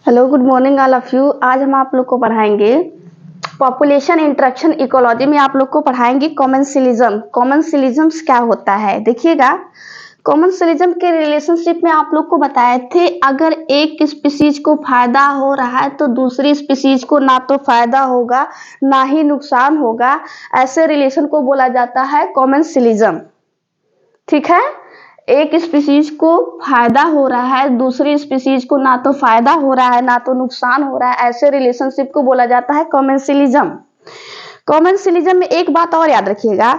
Hello, good morning all of you. आज हम आप लोग को पढ़ाएंगे पॉपुलेशन इंटरेक्शन इकोलॉजी में आप लोग को पढ़ाएंगे कॉमेंसलिज्म। कॉमेंसलिज्म क्या होता है देखिएगा। कॉमेंसलिज्म के रिलेशनशिप में आप लोग को बताए थे, अगर एक स्पीसीज को फायदा हो रहा है तो दूसरी स्पीसीज को ना तो फायदा होगा ना ही नुकसान होगा। ऐसे रिलेशन को बोला जाता है कॉमेंसलिज्म। ठीक है, एक स्पीसीज को फायदा हो रहा है, दूसरी स्पीसीज को ना तो फायदा हो रहा है ना तो नुकसान हो रहा है, ऐसे रिलेशनशिप को बोला जाता है कॉमेंसलिज्म। कॉमेंसलिज्म में एक बात और याद रखिएगा,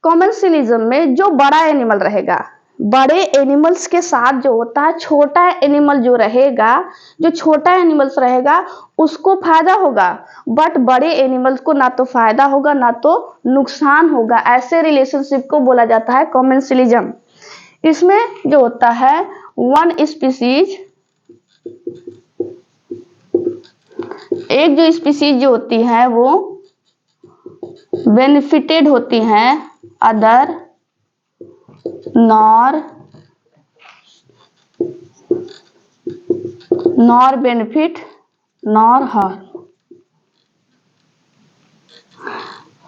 कॉमेंसलिज्म में जो बड़ा एनिमल रहेगा, बड़े एनिमल्स के साथ जो होता है छोटा एनिमल जो रहेगा, जो छोटा एनिमल्स रहेगा उसको फायदा होगा, बट बड़े एनिमल्स को ना तो फायदा होगा ना तो नुकसान होगा। ऐसे रिलेशनशिप को बोला जाता है कॉमेंसलिज्म। इसमें जो होता है वन स्पीसीज, एक जो स्पीसीज जो होती है वो बेनिफिटेड होती हैं, other nor benefit nor harm.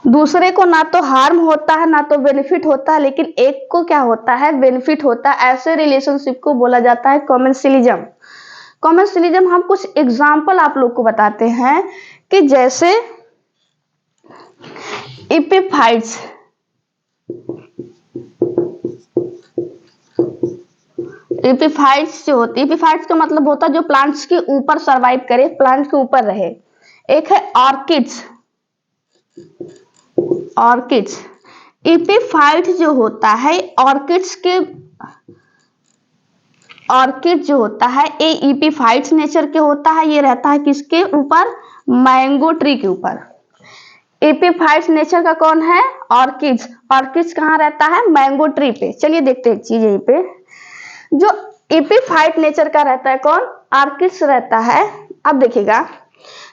दूसरे को ना तो हार्म होता है ना तो बेनिफिट होता है, लेकिन एक को क्या होता है, बेनिफिट होता है। ऐसे रिलेशनशिप को बोला जाता है कॉमेंसलिज्म। कॉमेंसलिज्म हम कुछ एग्जाम्पल आप लोग को बताते हैं कि जैसे इपिफाइट्स, एपिफाइट्स जो होती है, एपिफाइट्स का मतलब होता है जो प्लांट्स के ऊपर सरवाइव करे, प्लांट्स के ऊपर रहे। एक है ऑर्किड्स। ऑर्किड्स एपिफाइट जो होता है, ऑर्किड्स के ऑर्किड जो होता है ये एपिफाइट्स नेचर के होता है। ये रहता है किसके ऊपर, मैंगो ट्री के ऊपर। एपिफाइट्स नेचर का कौन है, ऑर्किड्स। ऑर्किड्स कहाँ रहता है, मैंगो ट्री पे। चलिए देखते हैं एक चीज यहीं पे, जो एपिफाइट नेचर का रहता है कौन, ऑर्किड्स रहता है। अब देखिएगा,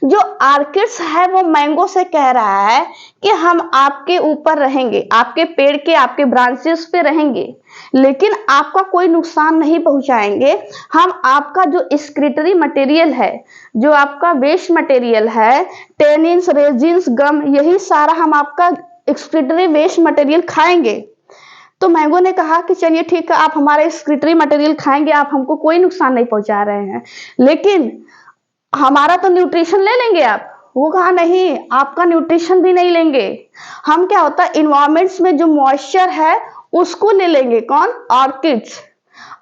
जो ऑर्किड्स है वो मैंगो से कह रहा है कि हम आपके ऊपर रहेंगे, आपके पेड़ के आपके ब्रांचेस पे रहेंगे, लेकिन आपका कोई नुकसान नहीं पहुंचाएंगे। हम आपका जो एक्सक्रीटरी मटेरियल है, जो आपका वेस्ट मटेरियल है, टेनिन्स, रेजिन्स, गम, यही सारा हम आपका एक्सक्रीटरी वेस्ट मटेरियल खाएंगे। तो मैंगो ने कहा कि चलिए ठीक है, आप हमारा एक्सक्रीटरी मटेरियल खाएंगे, आप हमको कोई नुकसान नहीं पहुंचा रहे हैं, लेकिन हमारा तो न्यूट्रिशन ले लेंगे आप। वो कहा नहीं, आपका न्यूट्रिशन भी नहीं लेंगे, हम क्या होता है इन्वायरमेंट्स में जो मॉइस्चर है उसको ले लेंगे। कौन, ऑर्किड्स।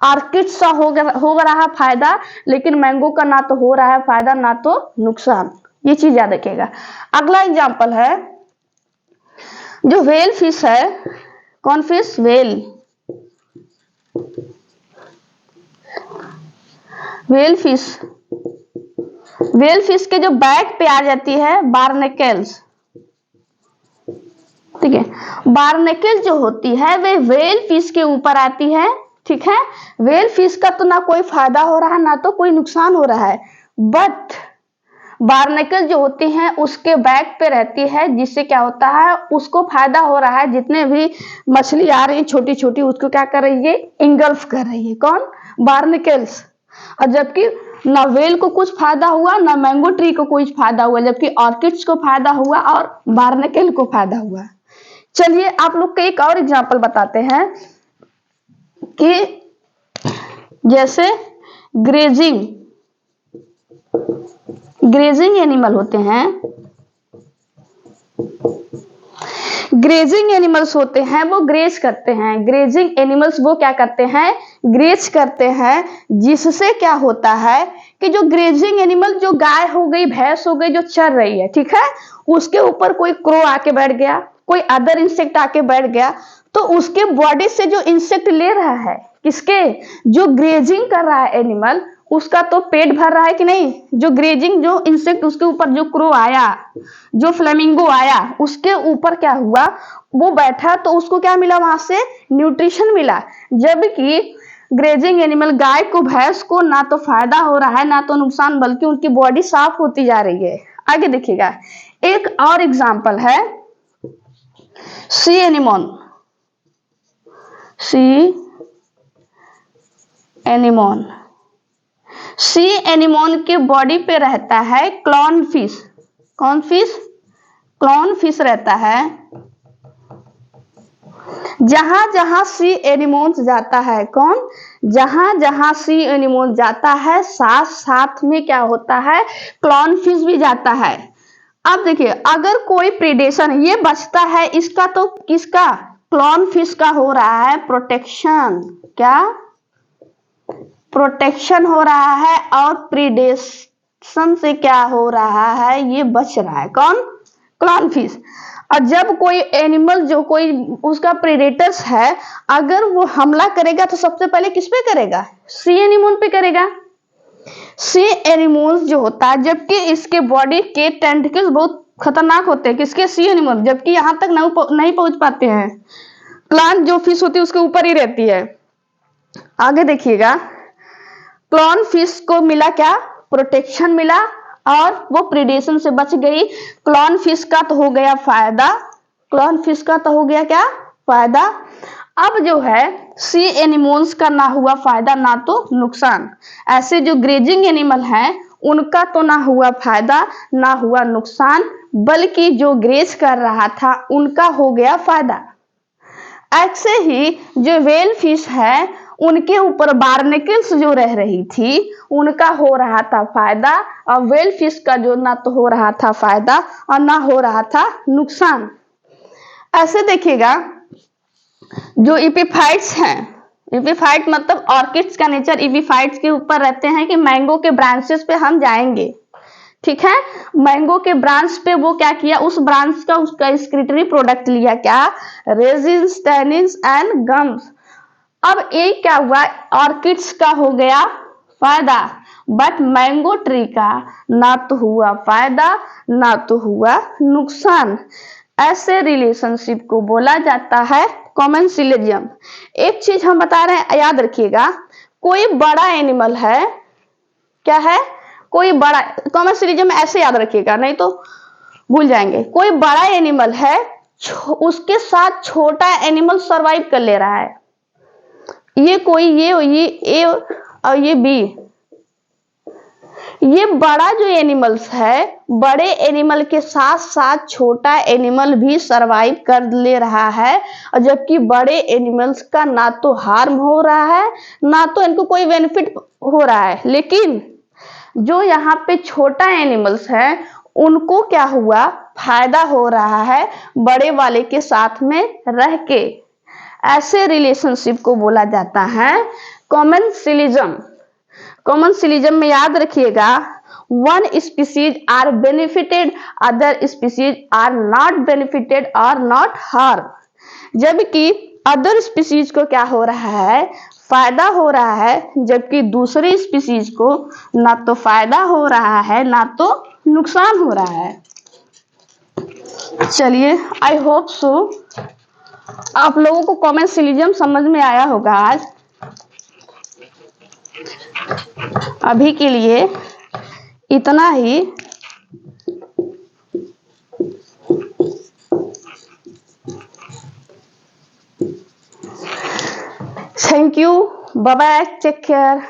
ऑर्किड्स का हो रहा फायदा, लेकिन मैंगो का ना तो हो रहा है फायदा ना तो नुकसान। ये चीज याद रखिएगा। अगला एग्जाम्पल है जो व्हेल फिश है। कौन fish, whale. Whale fish, whale fish के जो बैक पे आ जाती है बार्नेकल्स। ठीक है, बार्नेकल जो होती है वे व्हेल फिश के ऊपर आती है। ठीक है, व्हेल फिश का तो ना कोई फायदा हो रहा है ना तो कोई नुकसान हो रहा है, बट बार्नेकल जो होती हैं उसके बैक पे रहती है, जिससे क्या होता है उसको फायदा हो रहा है। जितने भी मछली आ रही है छोटी छोटी, उसको क्या कर रही है, इंगल्फ कर रही है। कौन, बार्नेकल्स। और जबकि ना व्हेल को कुछ फायदा हुआ ना मैंगो ट्री को कुछ फायदा हुआ, जबकि ऑर्किड्स को फायदा हुआ और बार्नेकल को फायदा हुआ। चलिए आप लोग को एक और एग्जांपल बताते हैं कि जैसे ग्रेजिंग, ग्रेजिंग एनिमल होते हैं, ग्रेजिंग एनिमल्स होते हैं वो ग्रेज करते हैं। ग्रेजिंग एनिमल्स वो क्या करते हैं, ग्रेज करते हैं, जिससे क्या होता है कि जो ग्रेजिंग एनिमल, जो गाय हो गई, भैंस हो गई, जो चर रही है, ठीक है, उसके ऊपर कोई क्रो आके बैठ गया, कोई अदर इंसेक्ट आके बैठ गया, तो उसके बॉडी से जो इंसेक्ट ले रहा है, किसके, जो ग्रेजिंग कर रहा है एनिमल, उसका तो पेट भर रहा है कि नहीं। जो ग्रेजिंग, जो इंसेक्ट, उसके ऊपर जो क्रो आया, जो फ्लेमिंगो आया, उसके ऊपर क्या हुआ, वो बैठा तो उसको क्या मिला, वहां से न्यूट्रिशन मिला। जबकि ग्रेजिंग एनिमल, गाय को, भैंस को ना तो फायदा हो रहा है ना तो नुकसान, बल्कि उनकी बॉडी साफ होती जा रही है। आगे देखिएगा, एक और एग्जाम्पल है सी एनिमोन। सी एनिमोन, सी एनिमोन के बॉडी पे रहता है क्लॉन फिश। कौन फिश? क्लॉन फिश रहता है। जहां जहां सी एनिमोन्स जाता है, कौन? जहां जहां सी एनिमोन जाता है साथ साथ में क्या होता है? क्लॉन फिश भी जाता है। अब देखिए, अगर कोई प्रीडेशन ये बचता है, इसका तो किसका? क्लॉन फिश का हो रहा है प्रोटेक्शन। क्या? प्रोटेक्शन हो रहा है और प्रीडेशन से क्या हो रहा है? ये बच रहा है। कौन? Clone fish. और जब कोई एनिमल, जो कोई उसका प्रेडेटर्स है, अगर वो हमला करेगा तो सबसे पहले किस पे करेगा? सी एनिमोन पे करेगा। सी एनिमोन्स जो होता है, जबकि इसके बॉडी के टेंटिकल्स बहुत खतरनाक होते हैं। किसके? सी एनिमल, जबकि यहां तक नहीं पहुंच पाते हैं। प्लांट जो फिश होती है उसके ऊपर ही रहती है। आगे देखिएगा, क्लॉन फिश को मिला क्या? प्रोटेक्शन मिला और वो प्रीडेशन से बच गई। क्लॉन फिश का तो हो गया फायदा। क्लॉन फिश का तो हो गया क्या? फायदा। अब जो है सी एनिमोन्स का ना हुआ फायदा ना तो नुकसान। ऐसे जो ग्रेजिंग एनिमल हैं उनका तो ना हुआ फायदा ना हुआ नुकसान, बल्कि जो ग्रेज कर रहा था उनका हो गया फायदा। ऐसे ही जो वेल फिश है उनके ऊपर बार्नेकल्स जो रह रही थी उनका हो रहा था फायदा, और वेल फिश का जो ना तो हो रहा था फायदा और ना हो रहा था नुकसान। ऐसे देखिएगा, जो इपीफाइट्स हैं, इपीफाइट मतलब ऑर्किड्स का नेचर इपीफाइट्स के ऊपर रहते हैं कि मैंगो के ब्रांचेस पे हम जाएंगे। ठीक है, मैंगो के ब्रांच पे वो क्या किया? उस ब्रांच का उसका एक्सक्रीटरी प्रोडक्ट लिया, क्या? Resins, tannins and gums. अब एक क्या हुआ? ऑर्किड्स का हो गया फायदा, बट मैंगो ट्री का ना तो हुआ फायदा ना तो हुआ नुकसान। ऐसे रिलेशनशिप को बोला जाता है कॉमेंसिलिज्म। एक चीज हम बता रहे हैं, याद रखिएगा, कोई बड़ा एनिमल है, क्या है? कोई बड़ा, कॉमेंसिलिज्म ऐसे याद रखिएगा नहीं तो भूल जाएंगे। कोई बड़ा एनिमल है, उसके साथ छोटा एनिमल सरवाइव कर ले रहा है। ये कोई ये ए और ये बी, ये बड़ा जो एनिमल्स है, बड़े एनिमल के साथ साथ छोटा एनिमल भी सरवाइव कर ले रहा है, और जबकि बड़े एनिमल्स का ना तो हार्म हो रहा है ना तो इनको कोई बेनिफिट हो रहा है। लेकिन जो यहाँ पे छोटा एनिमल्स है उनको क्या हुआ? फायदा हो रहा है बड़े वाले के साथ में रह के। ऐसे रिलेशनशिप को बोला जाता है कॉमेंसिलिज्म। कॉमेंसिलिज्म में याद रखिएगा, one species are benefited, other species are not benefited और नॉट हार्म। जबकि अदर स्पीसीज को क्या हो रहा है? फायदा हो रहा है, जबकि दूसरे स्पीसीज को ना तो फायदा हो रहा है ना तो नुकसान हो रहा है। चलिए, आई होप सो आप लोगों को कॉमेंसिलिज्म समझ में आया होगा। आज अभी के लिए इतना ही। Thank you, bye bye, take care.